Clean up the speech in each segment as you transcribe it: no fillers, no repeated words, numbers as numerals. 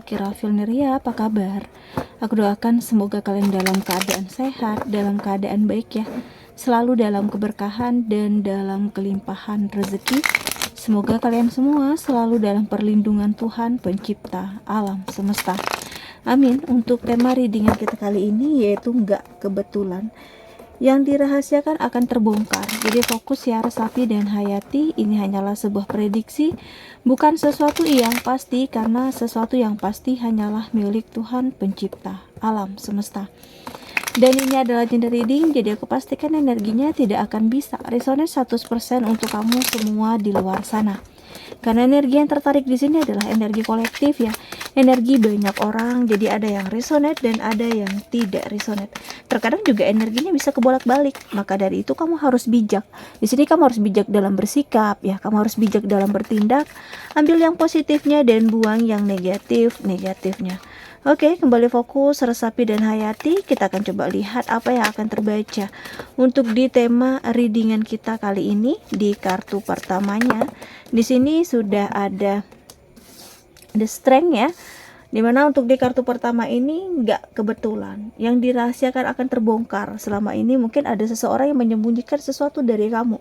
Kira Filneria, apa kabar? Aku doakan semoga kalian dalam keadaan sehat, dalam keadaan baik ya, selalu dalam keberkahan dan dalam kelimpahan rezeki. Semoga kalian semua selalu dalam perlindungan Tuhan pencipta alam semesta. Amin. Untuk tema readingan kita kali ini yaitu nggak kebetulan. Yang dirahasiakan akan terbongkar. Jadi fokus ya Resapi dan Hayati, ini hanyalah sebuah prediksi, bukan sesuatu yang pasti, karena sesuatu yang pasti hanyalah milik Tuhan pencipta alam semesta. Dan ini adalah gender reading, jadi aku pastikan energinya tidak akan bisa resonate 100% untuk kamu semua di luar sana. Karena energi yang tertarik di sini adalah energi kolektif ya, energi banyak orang, jadi ada yang resonate dan ada yang tidak resonate. Terkadang juga energinya bisa kebolak-balik, maka dari itu kamu harus bijak. Di sini kamu harus bijak dalam bersikap ya, kamu harus bijak dalam bertindak, ambil yang positifnya dan buang yang negatifnya. Oke, kembali fokus Resapi dan Hayati. Kita akan coba lihat apa yang akan terbaca untuk di tema readingan kita kali ini. Di kartu pertamanya, di sini sudah ada The Strength ya, dimana untuk di kartu pertama ini nggak kebetulan. Yang dirahasiakan akan terbongkar. Selama ini mungkin ada seseorang yang menyembunyikan sesuatu dari kamu.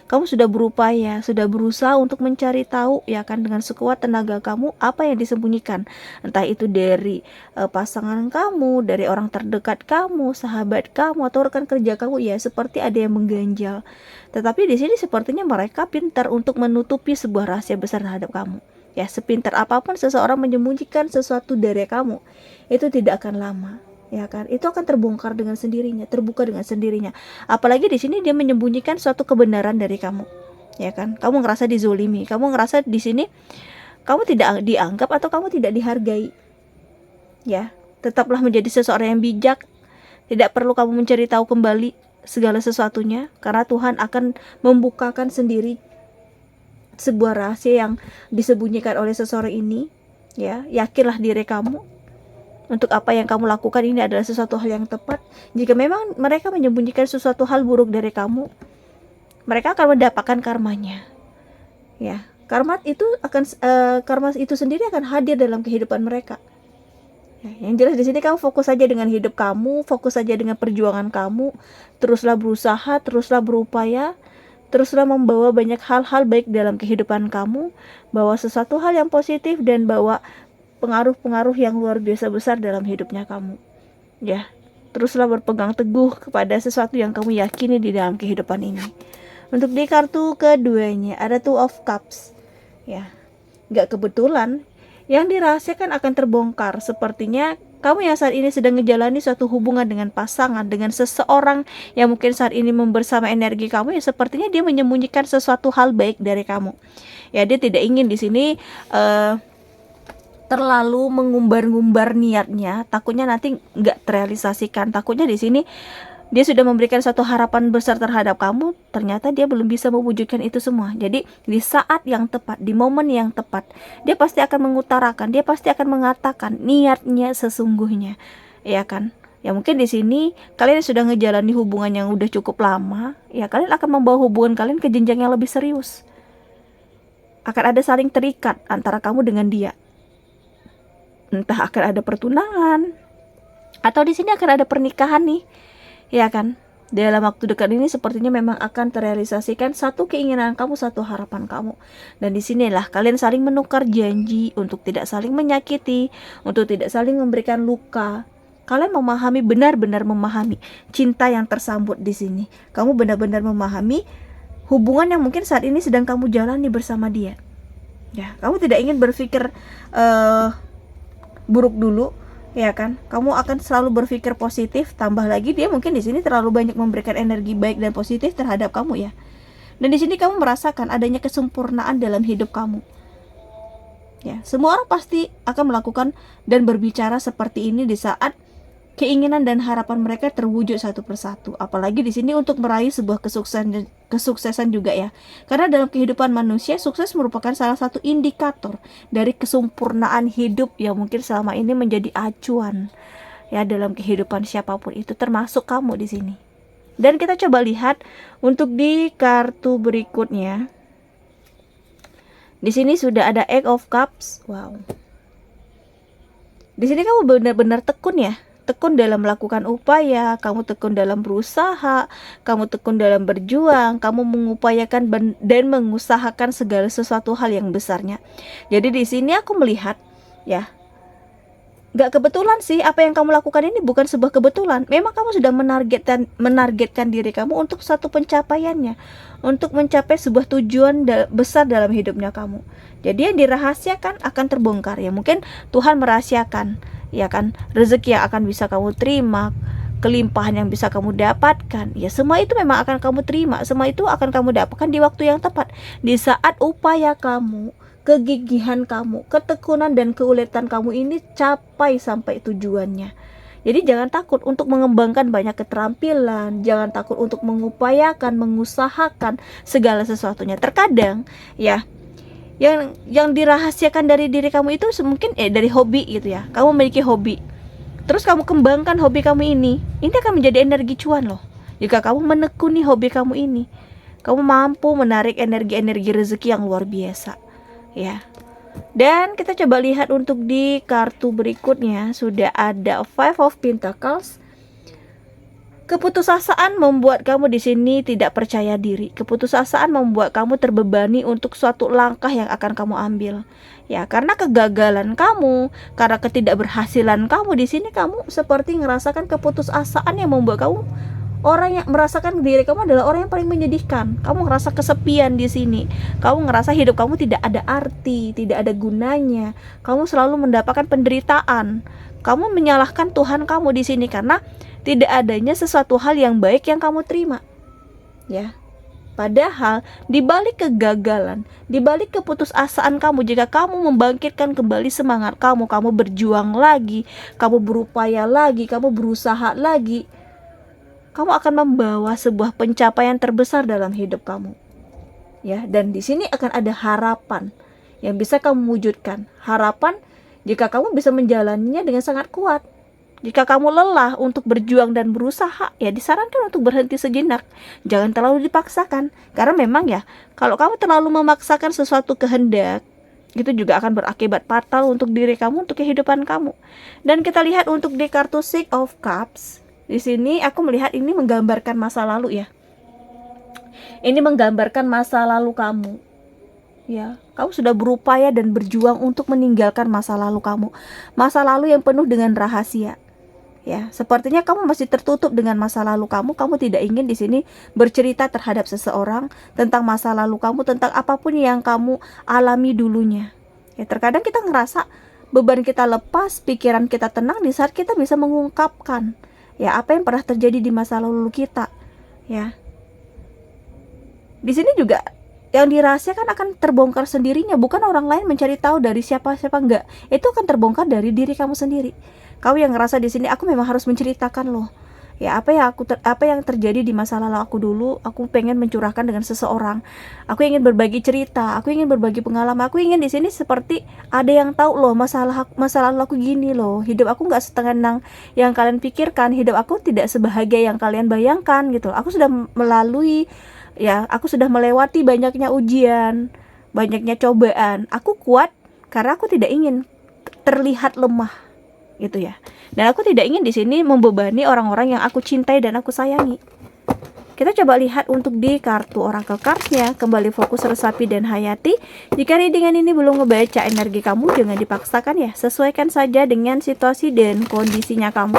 Kamu sudah berupaya, sudah berusaha untuk mencari tahu ya kan, dengan sekuat tenaga kamu apa yang disembunyikan. Entah itu dari pasangan kamu, dari orang terdekat kamu, sahabat kamu, atau rekan kerja kamu, ya seperti ada yang mengganjal. Tetapi di sini sepertinya mereka pintar untuk menutupi sebuah rahasia besar terhadap kamu. Ya, sepintar apapun seseorang menyembunyikan sesuatu dari kamu, itu tidak akan lama. Ya kan, itu akan terbongkar dengan sendirinya, terbuka dengan sendirinya. Apalagi di sini dia menyembunyikan suatu kebenaran dari kamu, ya kan. Kamu ngerasa dizolimi, kamu ngerasa di sini kamu tidak dianggap atau kamu tidak dihargai. Ya, tetaplah menjadi seseorang yang bijak. Tidak perlu kamu mencari tahu kembali segala sesuatunya, karena Tuhan akan membukakan sendiri sebuah rahasia yang disembunyikan oleh seseorang ini. Ya, yakinlah diri kamu. Untuk apa yang kamu lakukan ini adalah sesuatu hal yang tepat. Jika memang mereka menyembunyikan sesuatu hal buruk dari kamu, mereka akan mendapatkan karmanya. Ya, karma itu sendiri akan hadir dalam kehidupan mereka. Ya, yang jelas di sini kamu fokus saja dengan hidup kamu, fokus saja dengan perjuangan kamu, teruslah berusaha, teruslah berupaya, teruslah membawa banyak hal-hal baik dalam kehidupan kamu, bawa sesuatu hal yang positif dan bawa pengaruh-pengaruh yang luar biasa besar dalam hidupnya kamu. Ya, teruslah berpegang teguh kepada sesuatu yang kamu yakini di dalam kehidupan ini. Untuk di kartu keduanya ada Two of Cups. Ya, gak kebetulan. Yang dirahasiakan akan terbongkar. Sepertinya kamu yang saat ini sedang menjalani suatu hubungan dengan pasangan, dengan seseorang yang mungkin saat ini membersama energi kamu, ya sepertinya dia menyembunyikan sesuatu hal baik dari kamu. Ya, dia tidak ingin di sini terlalu mengumbar-ngumbar niatnya, takutnya nanti nggak terrealisasikan. Takutnya di sini dia sudah memberikan satu harapan besar terhadap kamu, ternyata dia belum bisa mewujudkan itu semua. Jadi di saat yang tepat, di momen yang tepat, dia pasti akan mengutarakan, dia pasti akan mengatakan niatnya sesungguhnya, ya kan? Ya mungkin di sini kalian sudah ngejalani hubungan yang udah cukup lama, ya kalian akan membawa hubungan kalian ke jenjang yang lebih serius. Akan ada saling terikat antara kamu dengan dia. Entah akan ada pertunangan atau di sini akan ada pernikahan nih, ya kan? Dalam waktu dekat ini sepertinya memang akan terrealisasikan satu keinginan kamu, satu harapan kamu. Dan disinilah kalian saling menukar janji untuk tidak saling menyakiti, untuk tidak saling memberikan luka. Kalian memahami, benar-benar memahami cinta yang tersambut di sini. Kamu benar-benar memahami hubungan yang mungkin saat ini sedang kamu jalani bersama dia. Ya, kamu tidak ingin berpikir buruk dulu, ya kan? Kamu akan selalu berpikir positif. Tambah lagi dia mungkin di sini terlalu banyak memberikan energi baik dan positif terhadap kamu ya. Dan di sini kamu merasakan adanya kesempurnaan dalam hidup kamu. Ya, semua orang pasti akan melakukan dan berbicara seperti ini di saat keinginan dan harapan mereka terwujud satu persatu. Apalagi di sini untuk meraih sebuah kesuksesan juga ya. Karena dalam kehidupan manusia, sukses merupakan salah satu indikator dari kesempurnaan hidup yang mungkin selama ini menjadi acuan ya dalam kehidupan siapapun itu, termasuk kamu di sini. Dan kita coba lihat untuk di kartu berikutnya. Di sini sudah ada Eight of Cups. Wow. Di sini kamu benar-benar tekun ya, tekun dalam melakukan upaya, kamu tekun dalam berusaha, kamu tekun dalam berjuang, kamu mengupayakan dan mengusahakan segala sesuatu hal yang besarnya. Jadi di sini aku melihat ya, gak kebetulan sih apa yang kamu lakukan ini, bukan sebuah kebetulan. Memang kamu sudah menargetkan diri kamu untuk satu pencapaiannya, untuk mencapai sebuah tujuan besar dalam hidupnya kamu. Jadi yang dirahasiakan akan terbongkar ya. Mungkin Tuhan merahasiakan ya kan, rezeki yang akan bisa kamu terima, kelimpahan yang bisa kamu dapatkan. Ya semua itu memang akan kamu terima, semua itu akan kamu dapatkan di waktu yang tepat, di saat upaya kamu, kegigihan kamu, ketekunan dan keuletan kamu ini capai sampai tujuannya. Jadi jangan takut untuk mengembangkan banyak keterampilan, jangan takut untuk mengupayakan, mengusahakan segala sesuatunya. Terkadang ya, yang dirahasiakan dari diri kamu itu mungkin dari hobi gitu ya. Kamu memiliki hobi, terus kamu kembangkan hobi kamu ini akan menjadi energi cuan loh. Jika kamu menekuni hobi kamu ini, kamu mampu menarik energi-energi rezeki yang luar biasa ya. Dan kita coba lihat untuk di kartu berikutnya, sudah ada Five of Pentacles. Keputusasaan membuat kamu di sini tidak percaya diri. Keputusasaan membuat kamu terbebani untuk suatu langkah yang akan kamu ambil. Ya, karena kegagalan kamu, karena ketidakberhasilan kamu di sini, kamu seperti merasakan keputusasaan yang membuat kamu orang yang merasakan diri kamu adalah orang yang paling menyedihkan. Kamu ngerasa kesepian di sini. Kamu ngerasa hidup kamu tidak ada arti, tidak ada gunanya. Kamu selalu mendapatkan penderitaan. Kamu menyalahkan Tuhan kamu di sini karena tidak adanya sesuatu hal yang baik yang kamu terima. Ya. Padahal di balik kegagalan, di balik keputusasaan kamu, jika kamu membangkitkan kembali semangat kamu, kamu berjuang lagi, kamu berupaya lagi, kamu berusaha lagi, kamu akan membawa sebuah pencapaian terbesar dalam hidup kamu. Ya, dan di sini akan ada harapan yang bisa kamu wujudkan. Harapan jika kamu bisa menjalaninya dengan sangat kuat. Jika kamu lelah untuk berjuang dan berusaha, ya disarankan untuk berhenti sejenak. Jangan terlalu dipaksakan. Karena memang ya, kalau kamu terlalu memaksakan sesuatu kehendak, itu juga akan berakibat fatal untuk diri kamu, untuk kehidupan kamu. Dan kita lihat untuk di kartu Six of Cups. Di sini aku melihat ini menggambarkan masa lalu ya. Ini menggambarkan masa lalu kamu. Ya, kamu sudah berupaya dan berjuang untuk meninggalkan masa lalu kamu. Masa lalu yang penuh dengan rahasia. Ya, sepertinya kamu masih tertutup dengan masa lalu kamu. Kamu tidak ingin di sini bercerita terhadap seseorang tentang masa lalu kamu, tentang apapun yang kamu alami dulunya. Ya, terkadang kita ngerasa beban kita lepas, pikiran kita tenang di saat kita bisa mengungkapkan ya apa yang pernah terjadi di masa lalu kita. Ya. Di sini juga yang dirahasiakan akan terbongkar sendirinya, bukan orang lain mencari tahu dari siapa-siapa, enggak. Itu akan terbongkar dari diri kamu sendiri. Kamu yang ngerasa di sini aku memang harus menceritakan loh. Ya, apa yang terjadi di masa lalu aku dulu, aku pengen mencurahkan dengan seseorang. Aku ingin berbagi cerita, aku ingin berbagi pengalaman. Aku ingin di sini seperti ada yang tahu loh masa lalu aku gini loh. Hidup aku nggak setenang yang kalian pikirkan. Hidup aku tidak sebahagia yang kalian bayangkan gitu. Aku sudah melalui ya, aku sudah melewati banyaknya ujian, banyaknya cobaan. Aku kuat karena aku tidak ingin terlihat lemah gitu ya. Dan aku tidak ingin di sini membebani orang-orang yang aku cintai dan aku sayangi. Kita coba lihat untuk di kartu oracle cardnya. Kembali fokus, resapi dan hayati. Jika readingan ini belum ngebaca energi kamu, jangan dipaksakan ya. Sesuaikan saja dengan situasi dan kondisinya kamu.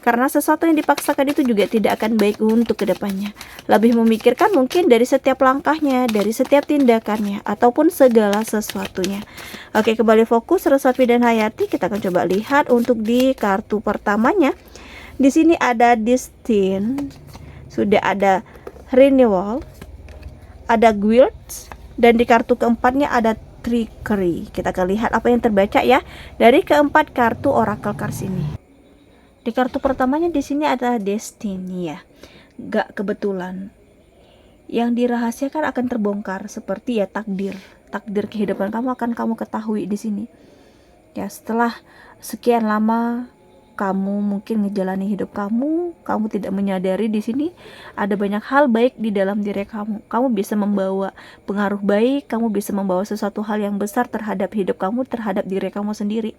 Karena sesuatu yang dipaksakan itu juga tidak akan baik untuk kedepannya. Lebih memikirkan mungkin dari setiap langkahnya, dari setiap tindakannya, ataupun segala sesuatunya. Oke, kembali fokus, resapi dan hayati. Kita akan coba lihat untuk di kartu pertamanya. Di sini ada Destin. Sudah ada renewal, ada guilt, dan di kartu keempatnya ada trickery. Kita akan lihat apa yang terbaca ya dari keempat kartu oracle cards ini. Di kartu pertamanya di sini ada destiny ya, gak kebetulan. Yang dirahasiakan akan terbongkar seperti ya takdir kehidupan kamu akan kamu ketahui di sini. Ya, setelah sekian lama kamu mungkin ngejalani hidup kamu tidak menyadari di sini ada banyak hal baik di dalam diri kamu. Kamu bisa membawa pengaruh baik, kamu bisa membawa sesuatu hal yang besar terhadap hidup kamu, terhadap diri kamu sendiri.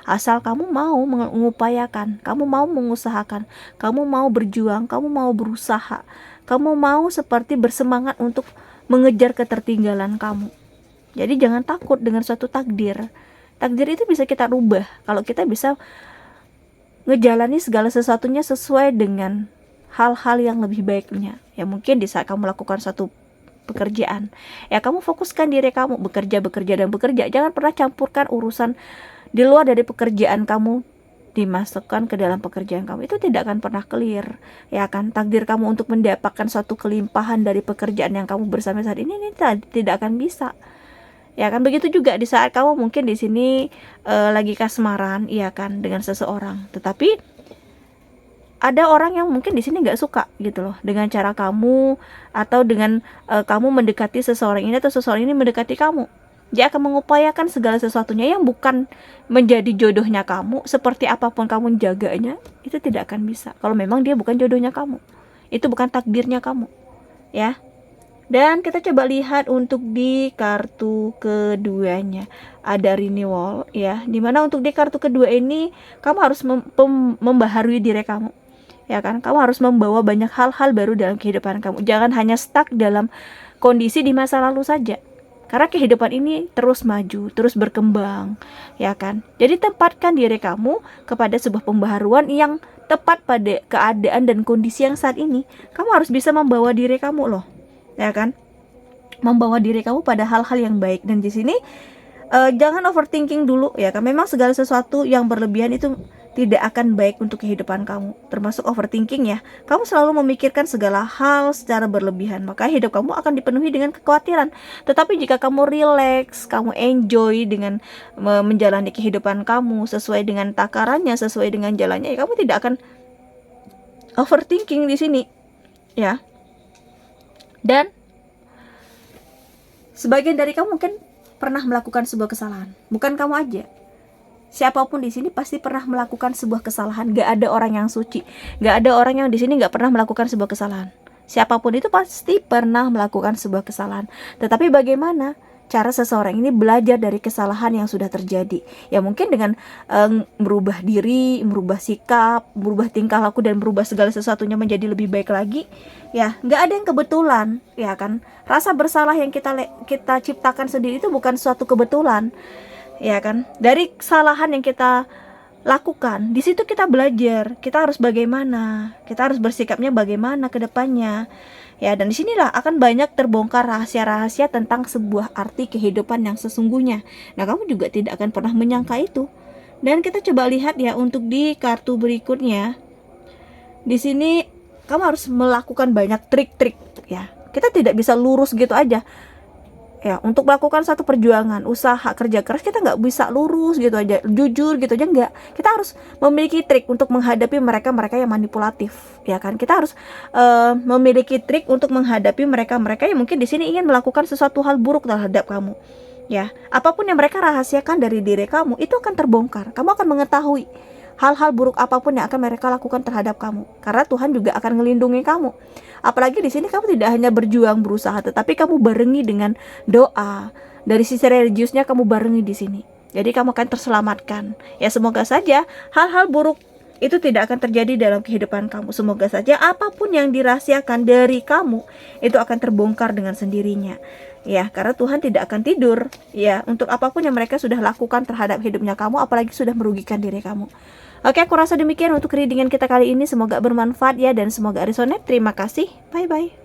Asal kamu mau mengupayakan, kamu mau mengusahakan, kamu mau berjuang, kamu mau berusaha, kamu mau seperti bersemangat untuk mengejar ketertinggalan kamu. Jadi jangan takut dengan suatu takdir. Takdir itu bisa kita rubah kalau kita bisa ngejalani segala sesuatunya sesuai dengan hal-hal yang lebih baiknya. Ya mungkin di saat kamu melakukan satu pekerjaan, ya kamu fokuskan diri kamu bekerja dan bekerja. Jangan pernah campurkan urusan di luar dari pekerjaan kamu dimasukkan ke dalam pekerjaan kamu. Itu tidak akan pernah clear, ya kan? Takdir kamu untuk mendapatkan suatu kelimpahan dari pekerjaan yang kamu bersama saat ini tidak akan bisa. Ya kan, begitu juga di saat kamu mungkin di sini lagi kasmaran, iya kan, dengan seseorang. Tetapi ada orang yang mungkin di sini nggak suka gitu loh dengan cara kamu, atau dengan kamu mendekati seseorang ini, atau seseorang ini mendekati kamu. Dia akan mengupayakan segala sesuatunya yang bukan menjadi jodohnya kamu. Seperti apapun kamu jaganya, itu tidak akan bisa kalau memang dia bukan jodohnya kamu. Itu bukan takdirnya kamu, ya. Dan kita coba lihat untuk di kartu keduanya, ada renewal, ya, dimana untuk di kartu kedua ini kamu harus membaharui diri kamu, ya kan. Kamu harus membawa banyak hal-hal baru dalam kehidupan kamu. Jangan hanya stuck dalam kondisi di masa lalu saja, karena kehidupan ini terus maju, terus berkembang, ya kan. Jadi tempatkan diri kamu kepada sebuah pembaharuan yang tepat pada keadaan dan kondisi yang saat ini. Kamu harus bisa membawa diri kamu loh, ya kan, membawa diri kamu pada hal-hal yang baik. Dan di sini jangan overthinking dulu, ya kan. Memang segala sesuatu yang berlebihan itu tidak akan baik untuk kehidupan kamu, termasuk overthinking, ya. Kamu selalu memikirkan segala hal secara berlebihan, maka hidup kamu akan dipenuhi dengan kekhawatiran. Tetapi jika kamu relax, kamu enjoy dengan menjalani kehidupan kamu sesuai dengan takarannya, sesuai dengan jalannya, ya kamu tidak akan overthinking di sini, ya. Dan sebagian dari kamu mungkin pernah melakukan sebuah kesalahan. Bukan kamu aja, siapapun di sini pasti pernah melakukan sebuah kesalahan. Gak ada orang yang suci, gak ada orang yang di sini gak pernah melakukan sebuah kesalahan. Siapapun itu pasti pernah melakukan sebuah kesalahan. Tetapi bagaimana cara seseorang ini belajar dari kesalahan yang sudah terjadi? Ya mungkin dengan merubah diri, merubah sikap, merubah tingkah laku, dan merubah segala sesuatunya menjadi lebih baik lagi. Ya, nggak ada yang kebetulan, ya kan. Rasa bersalah yang kita ciptakan sendiri itu bukan suatu kebetulan, ya kan. Dari kesalahan yang kita lakukan, di situ kita belajar kita harus bagaimana, kita harus bersikapnya bagaimana ke depannya. Ya, dan disinilah akan banyak terbongkar rahasia-rahasia tentang sebuah arti kehidupan yang sesungguhnya. Nah, kamu juga tidak akan pernah menyangka itu. Dan kita coba lihat ya untuk di kartu berikutnya. Di sini kamu harus melakukan banyak trik-trik, ya. Kita tidak bisa lurus gitu aja. Ya, untuk melakukan satu perjuangan, usaha, kerja keras, kita nggak bisa lurus gitu aja, jujur gitu aja, nggak. Kita harus memiliki trik untuk menghadapi mereka-mereka yang manipulatif, ya kan. Kita harus memiliki trik untuk menghadapi mereka-mereka yang mungkin di sini ingin melakukan sesuatu hal buruk terhadap kamu, ya. Apapun yang mereka rahasiakan dari diri kamu, itu akan terbongkar. Kamu akan mengetahui hal-hal buruk apapun yang akan mereka lakukan terhadap kamu, karena Tuhan juga akan melindungi kamu. Apalagi di sini kamu tidak hanya berjuang berusaha, tetapi kamu barengi dengan doa. Dari sisi religiusnya kamu barengi di sini. Jadi kamu akan terselamatkan. Ya, semoga saja hal-hal buruk itu tidak akan terjadi dalam kehidupan kamu. Semoga saja apapun yang dirahasiakan dari kamu itu akan terbongkar dengan sendirinya. Ya, karena Tuhan tidak akan tidur, ya, untuk apapun yang mereka sudah lakukan terhadap hidupnya kamu, apalagi sudah merugikan diri kamu. Oke, aku rasa demikian untuk readingan kita kali ini. Semoga bermanfaat ya, dan semoga resonate. Terima kasih. Bye-bye.